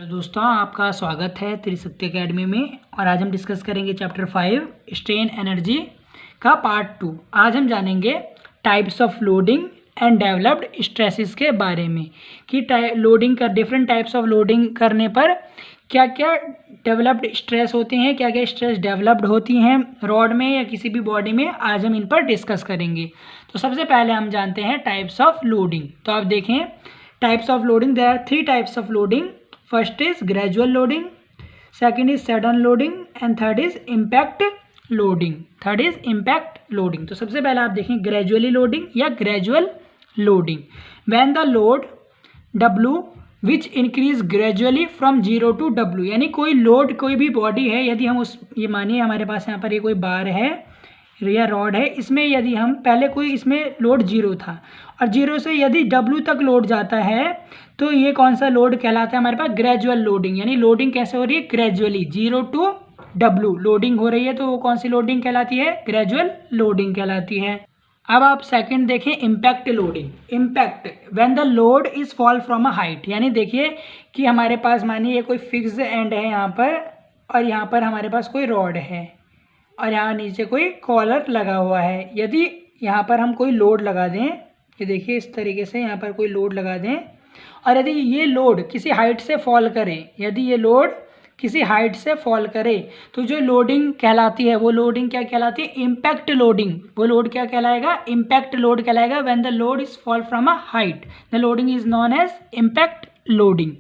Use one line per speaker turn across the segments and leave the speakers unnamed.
Hello दोस्तों, आपका स्वागत है त्रिशक्ति एकेडमी में। और आज हम डिस्कस करेंगे चैप्टर 5 स्ट्रेन एनर्जी का पार्ट 2। आज हम जानेंगे types of loading and developed stresses के बारे में कि लोडिंग का डिफरेंट टाइप्स ऑफ लोडिंग करने पर क्या क्या डेवलप्ड स्ट्रेस होते हैं, क्या क्या स्ट्रेस डेवलप्ड होती हैं रॉड में या किसी भी बॉडी में। आज हम इन पर डिस्कस करेंगे। तो सबसे पहले हम जानते हैं टाइप्स ऑफ लोडिंग। तो आप देखें types of loading, there are 3 types of loading. First is gradual loading, second is sudden loading and third is impact loading. तो सबसे पहले आप देखें ग्रेजुअली लोडिंग या gradual loading. When the load W which increase gradually from 0 to W, यानी कोई load, कोई भी बॉडी है, यदि हम ये मानिए हमारे पास यहाँ पर ये कोई बार है या रॉड है, इसमें यदि हम पहले कोई इसमें लोड 0 था और 0 से यदि W तक लोड जाता है तो ये कौन सा लोड कहलाता है हमारे पास? Gradual loading. यानी लोडिंग कैसे हो रही है? ग्रेजुअली 0 to W लोडिंग हो रही है, तो वो कौन सी लोडिंग कहलाती है? ग्रेजुअल लोडिंग कहलाती है। अब आप सेकंड देखें impact loading. Impact when the load is fall from a height, यानी देखिए कि हमारे पास मानिए ये कोई फिक्स एंड है यहाँ पर और यहाँ पर हमारे पास कोई रॉड है और यहाँ नीचे कोई कॉलर लगा हुआ है। यदि यहाँ पर हम कोई लोड लगा दें, ये देखिए इस तरीके से यहाँ पर कोई लोड लगा दें और यदि ये लोड किसी हाइट से फॉल करे, यदि ये लोड किसी हाइट से फॉल करे तो जो लोडिंग कहलाती है वो लोडिंग क्या कहलाती है? Impact loading. वो लोड क्या कहलाएगा? इम्पैक्ट लोड कहलाएगा। When the load is fall from a height the loading is known as impact loading.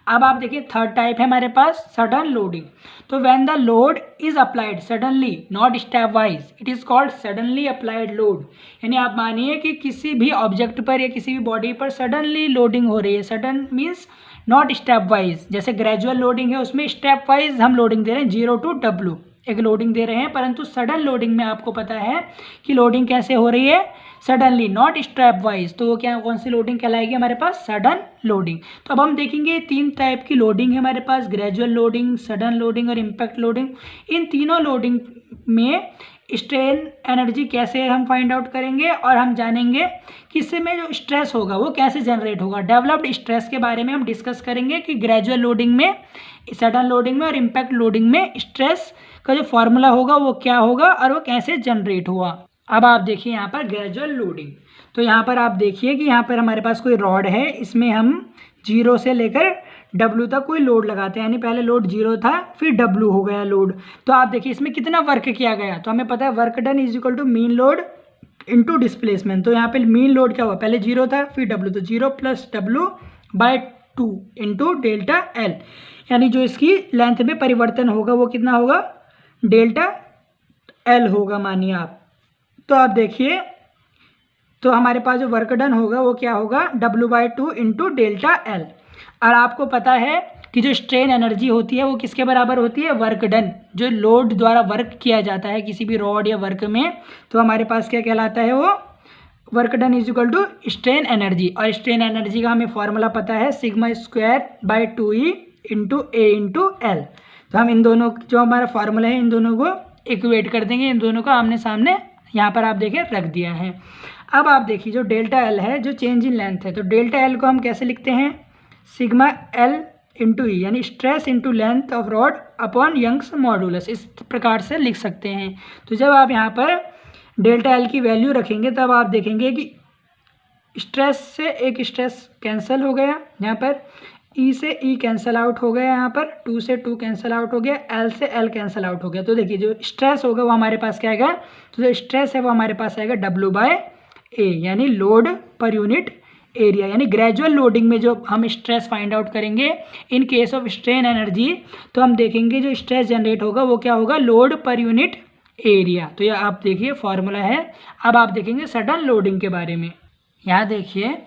अब आप देखिए थर्ड टाइप है हमारे पास सडन लोडिंग। तो when the load is applied suddenly not step wise it is called suddenly applied load. यानी आप मानिए कि किसी भी ऑब्जेक्ट पर या किसी भी बॉडी पर सडनली लोडिंग हो रही है। Sudden means not step wise. जैसे ग्रेजुअल लोडिंग है उसमें स्टेप वाइज हम लोडिंग दे रहे हैं 0 to W एक लोडिंग दे रहे हैं, परंतु सडन लोडिंग में आपको पता है कि लोडिंग कैसे हो रही है? Suddenly not step wise. तो वो क्या, कौन सी लोडिंग कहलाएगी हमारे पास? Sudden loading. तो अब हम देखेंगे 3 टाइप की लोडिंग है हमारे पास, ग्रेजुअल लोडिंग, सडन लोडिंग और इम्पैक्ट लोडिंग। इन तीनों लोडिंग में स्ट्रेन एनर्जी कैसे हम फाइंड आउट करेंगे और हम जानेंगे कि इसमें जो स्ट्रेस होगा वो कैसे जनरेट होगा। डेवलप्ड स्ट्रेस के बारे में हम डिस्कस करेंगे कि ग्रेजुअल लोडिंग में, सडन लोडिंग में और इम्पैक्ट लोडिंग में स्ट्रेस का जो फॉर्मूला होगा वो क्या होगा और वो कैसे जनरेट हुआ। अब आप देखिए यहाँ पर ग्रेजुअल लोडिंग। तो यहाँ पर आप देखिए कि यहाँ पर हमारे पास कोई रॉड है, इसमें हम 0 से लेकर W तक कोई लोड लगाते हैं। यानी पहले लोड 0 था फिर W हो गया लोड। तो आप देखिए इसमें कितना वर्क किया गया। तो हमें पता है work done is equal to mean load into displacement. तो यहाँ पे मीन लोड क्या हुआ? पहले 0 था फिर W, तो 0 + W/2 इंटू डेल्टा L। यानी जो इसकी लेंथ में परिवर्तन होगा वो कितना होगा? डेल्टा L होगा मानिए आप। तो आप देखिए तो हमारे पास जो वर्क डन होगा वो क्या होगा? W/2 into delta L। और आपको पता है कि जो स्ट्रेन एनर्जी होती है वो किसके बराबर होती है? Work done. जो लोड द्वारा वर्क किया जाता है किसी भी रॉड या वर्क में, तो हमारे पास क्या कहलाता है? वो work done is equal to strain energy. और स्ट्रेन एनर्जी का हमें फॉर्मूला पता है σ²/2E into A into L। तो हम इन दोनों जो हमारा फार्मूला है इन दोनों को इक्वेट कर देंगे, इन दोनों को आमने सामने यहाँ पर आप देखिए रख दिया है। अब आप देखिए जो डेल्टा L है जो चेंज इन लेंथ है, तो डेल्टा L को हम कैसे लिखते हैं? σL इंटू E, यानी stress into length of rod upon Young's modulus, इस प्रकार से लिख सकते हैं। तो जब आप यहाँ पर डेल्टा L की वैल्यू रखेंगे तब आप देखेंगे कि स्ट्रेस से एक स्ट्रेस कैंसिल हो गया, यहाँ पर E से E कैंसिल आउट हो गया, यहाँ पर 2 से 2 कैंसिल आउट हो गया, L से L कैंसिल आउट हो गया। तो देखिए जो स्ट्रेस होगा वो हमारे पास क्या आएगा? तो जो स्ट्रेस है वो हमारे पास आएगा W/A, यानी लोड पर यूनिट एरिया। यानी ग्रेजुअल लोडिंग में जो हम स्ट्रेस फाइंड आउट करेंगे इन केस ऑफ स्ट्रेन एनर्जी, तो हम देखेंगे जो स्ट्रेस जनरेट होगा वो क्या होगा? Load per unit area. तो ये आप देखिए फॉर्मूला है। अब आप देखेंगे सडन लोडिंग के बारे में। यहाँ देखिए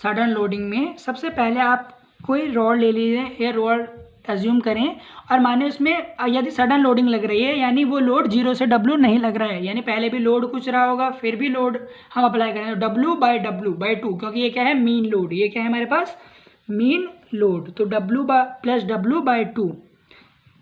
सडन लोडिंग में सबसे पहले आप कोई रॉड ले लीजिए या रॉड एज्यूम करें और माने उसमें यदि सडन लोडिंग लग रही है, यानी वो लोड 0 से W नहीं लग रहा है, यानी पहले भी लोड कुछ रहा होगा फिर भी लोड हम अप्लाई करें W/W/2, क्योंकि ये क्या है? Mean load. ये क्या है हमारे पास? Mean load. तो W + W/2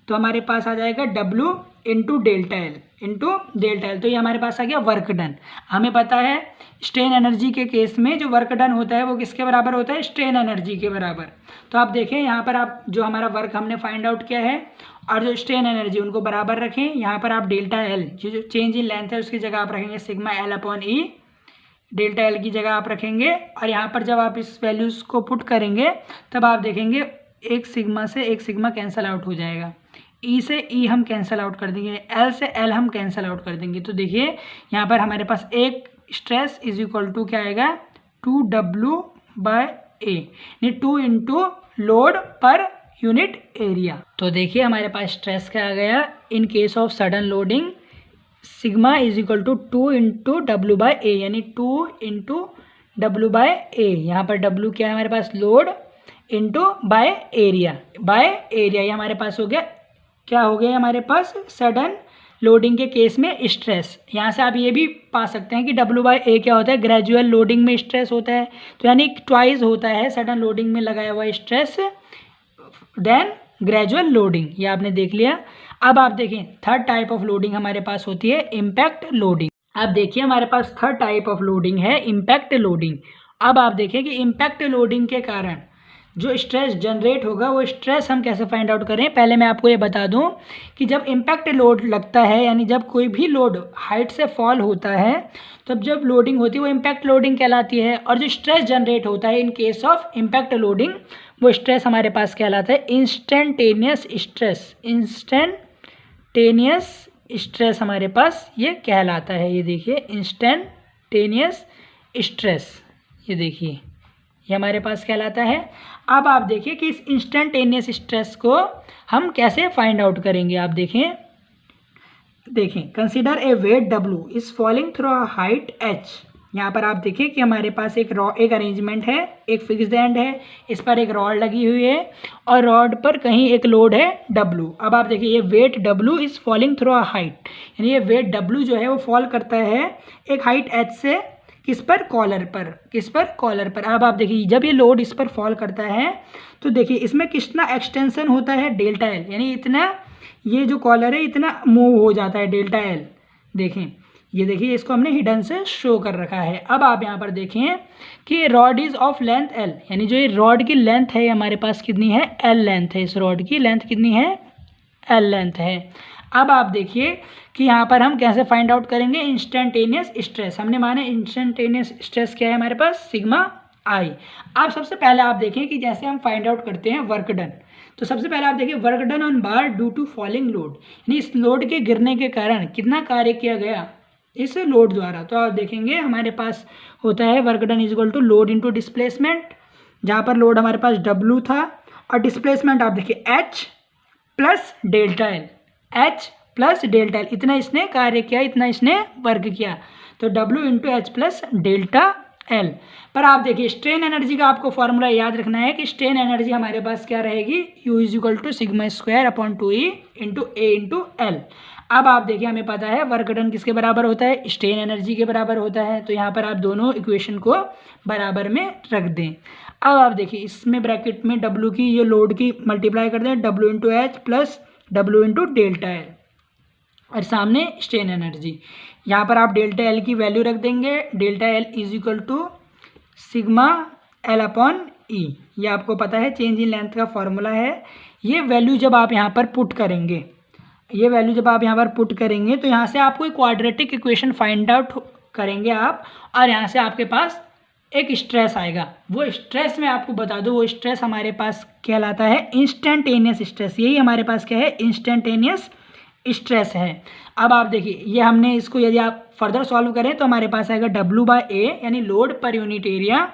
तो हमारे पास आ जाएगा W इंटू डेल्टा एल। तो ये हमारे पास आ गया वर्क डन। हमें पता है स्ट्रेन एनर्जी के केस में जो वर्क डन होता है वो किसके बराबर होता है, स्ट्रेन एनर्जी के बराबर। तो आप देखें यहाँ पर आप जो हमारा वर्क हमने फाइंड आउट किया है और जो स्ट्रेन एनर्जी उनको बराबर रखें। यहाँ पर आप डेल्टा एल जो चेंज इन लेंथ है उसकी जगह आप रखेंगे सिग्मा एल अपॉन ई, डेल्टा एल की जगह आप रखेंगे। और यहाँ पर जब आप इस वैल्यूज़ को पुट करेंगे तब आप देखेंगे एक सिग्मा से एक सिग्मा कैंसिल आउट हो जाएगा, ई से ई हम कैंसिल आउट कर देंगे, एल से एल हम कैंसिल आउट कर देंगे। तो देखिए यहाँ पर हमारे पास एक स्ट्रेस इज इक्वल टू क्या आएगा 2W बाय ए, यानी 2 into load per unit area. तो देखिए हमारे पास स्ट्रेस क्या आ गया in case of sudden loading, sigma is equal to 2 into W by A, यानी 2 इंटू W बाय ए। यहाँ पर W क्या है हमारे पास, लोड इंटू बाय एरिया, ये हमारे पास हो गया क्या हो गया हमारे पास सडन लोडिंग के केस में स्ट्रेस। यहाँ से आप ये भी पा सकते हैं कि W बाय ए क्या होता है, ग्रेजुअल लोडिंग में स्ट्रेस होता है, तो यानी ट्वाइस होता है सडन लोडिंग में लगाया हुआ स्ट्रेस देन ग्रेजुअल लोडिंग, ये आपने देख लिया। अब आप देखें थर्ड टाइप ऑफ लोडिंग हमारे पास होती है इम्पैक्ट लोडिंग। आप देखिए हमारे पास थर्ड टाइप ऑफ लोडिंग है इम्पैक्ट लोडिंग। अब आप देखें कि इम्पैक्ट लोडिंग के कारण जो स्ट्रेस जनरेट होगा वो स्ट्रेस हम कैसे फाइंड आउट करें। पहले मैं आपको ये बता दूं कि जब इम्पैक्ट लोड लगता है, यानी जब कोई भी लोड हाइट से फॉल होता है तब जब लोडिंग होती है वो इम्पैक्ट लोडिंग कहलाती है। और जो स्ट्रेस जनरेट होता है इन केस ऑफ इम्पैक्ट लोडिंग वो स्ट्रेस हमारे पास कहलाता है इंस्टेंटेनियस स्ट्रेस हमारे पास ये कहलाता है। ये देखिए इंस्टेंटेनियस स्ट्रेस, ये देखिए ये हमारे पास कहलाता है। अब आप देखिए कि इस इंस्टेंटेनियस स्ट्रेस को हम कैसे फाइंड आउट करेंगे। आप देखें consider a weight W is falling through a height h। यहाँ पर आप देखिए कि हमारे पास एक अरेंजमेंट है, एक फिक्स्ड एंड है, इस पर एक रॉड लगी हुई है और रॉड पर कहीं एक लोड है W। अब आप देखिए ये weight W is falling through a height, यानी ये वेट W जो है वो फॉल करता है एक हाइट h से, किस पर, कॉलर पर। अब आप देखिए जब ये लोड इस पर फॉल करता है तो देखिए इसमें कितना एक्सटेंशन होता है डेल्टा एल, यानी इतना ये जो कॉलर है इतना मूव हो जाता है डेल्टा एल। देखें ये देखिए इसको हमने हिडन से शो कर रखा है। अब आप यहाँ पर देखें कि rod is of length L, यानी जो ये रॉड की लेंथ है हमारे पास कितनी है, एल लेंथ है, इस रॉड की लेंथ कितनी है, एल लेंथ है। अब आप देखिए कि यहाँ पर हम कैसे फाइंड आउट करेंगे इंस्टेंटेनियस स्ट्रेस। हमने माने इंस्टेंटेनियस स्ट्रेस क्या है हमारे पास, सिग्मा आई। अब सबसे पहले आप देखें कि जैसे हम फाइंड आउट करते हैं वर्क डन, तो सबसे पहले आप देखिए work done on bar due to falling load, यानी इस लोड के गिरने के कारण कितना कार्य किया गया इस लोड द्वारा। तो आप देखेंगे हमारे पास होता है work done is equal to load into displacement, जहाँ पर लोड हमारे पास W था और डिस्प्लेसमेंट आप देखिए H प्लस डेल्टा एल, इतना इसने कार्य किया, इतना इसने वर्क किया, तो W into H plus delta L. पर आप देखिए स्ट्रेन एनर्जी का आपको फॉर्मूला याद रखना है कि स्ट्रेन एनर्जी हमारे पास क्या रहेगी, U is equal to sigma square upon 2E into A into L. अब आप देखिए हमें पता है वर्क डन किसके बराबर होता है, स्ट्रेन एनर्जी के बराबर होता है, तो यहाँ पर आप दोनों इक्वेशन को बराबर में रख दें। अब आप देखिए इसमें ब्रैकेट में W की ये लोड की मल्टीप्लाई कर दें, W into H plus W into delta L, और सामने स्ट्रेन एनर्जी। यहाँ पर आप डेल्टा एल की वैल्यू रख देंगे, delta L is equal to sigma L upon E, ये आपको पता है चेंज इन लेंथ का फॉर्मूला है। ये वैल्यू जब आप यहाँ पर पुट करेंगे, तो यहाँ से आपको एक क्वाड्रेटिक इक्वेशन फाइंड आउट करेंगे आप, और यहाँ से आपके पास एक स्ट्रेस आएगा। वो स्ट्रेस मैं आपको बता दूँ, वो स्ट्रेस हमारे पास कहलाता है इंस्टेंटेनियस स्ट्रेस। यही हमारे पास क्या है, इंस्टेंटेनियस स्ट्रेस है। अब आप देखिए ये हमने इसको यदि आप फर्दर सॉल्व करें तो हमारे पास आएगा W बाय ए, यानी load per unit area,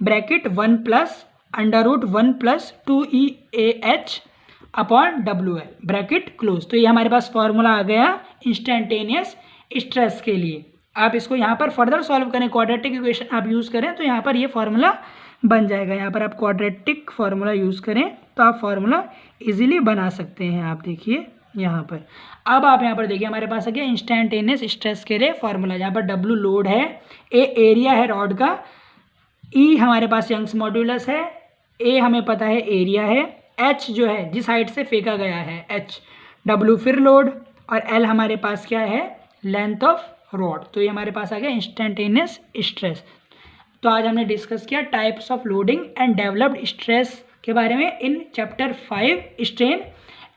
bracket 1 plus under root 1 plus 2EAH upon WL, bracket close. तो ये हमारे पास फॉर्मूला आ गया इंस्टेंटेनियस स्ट्रेस के लिए। आप इसको यहाँ पर फर्दर सॉल्व करें, क्वाड्रेटिक इक्वेशन आप यूज़ करें तो यहाँ पर ये फॉर्मूला बन जाएगा। यहाँ पर आप क्वाड्रेटिक फार्मूला यूज़ करें तो आप फार्मूला इजीली बना सकते हैं। आप देखिए यहाँ पर, अब आप यहाँ पर देखिए हमारे पास आ गया इंस्टेंटेनियस स्ट्रेस के लिए फार्मूला, जहाँ पर W लोड है, A एरिया है रॉड का, E हमारे पास यंग्स मॉड्यूलस है, A हमें पता है एरिया है, एच जो है जिस हाइट से फेंका गया है एच, डब्ल्यू फिर लोड, और एल हमारे पास क्या है, लेंथ ऑफ रॉड। तो ये हमारे पास आ गया इंस्टेंटेनियस स्ट्रेस। तो आज हमने डिस्कस किया types of loading and developed stress के बारे में इन चैप्टर 5 स्ट्रेन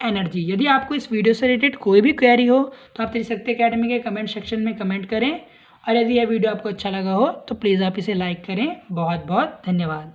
एनर्जी। यदि आपको इस वीडियो से रिलेटेड कोई भी क्वेरी हो तो आप त्रिशक्ति एकेडमी के कमेंट सेक्शन में कमेंट करें, और यदि यह वीडियो आपको अच्छा लगा हो तो प्लीज़ आप इसे लाइक करें। बहुत बहुत धन्यवाद।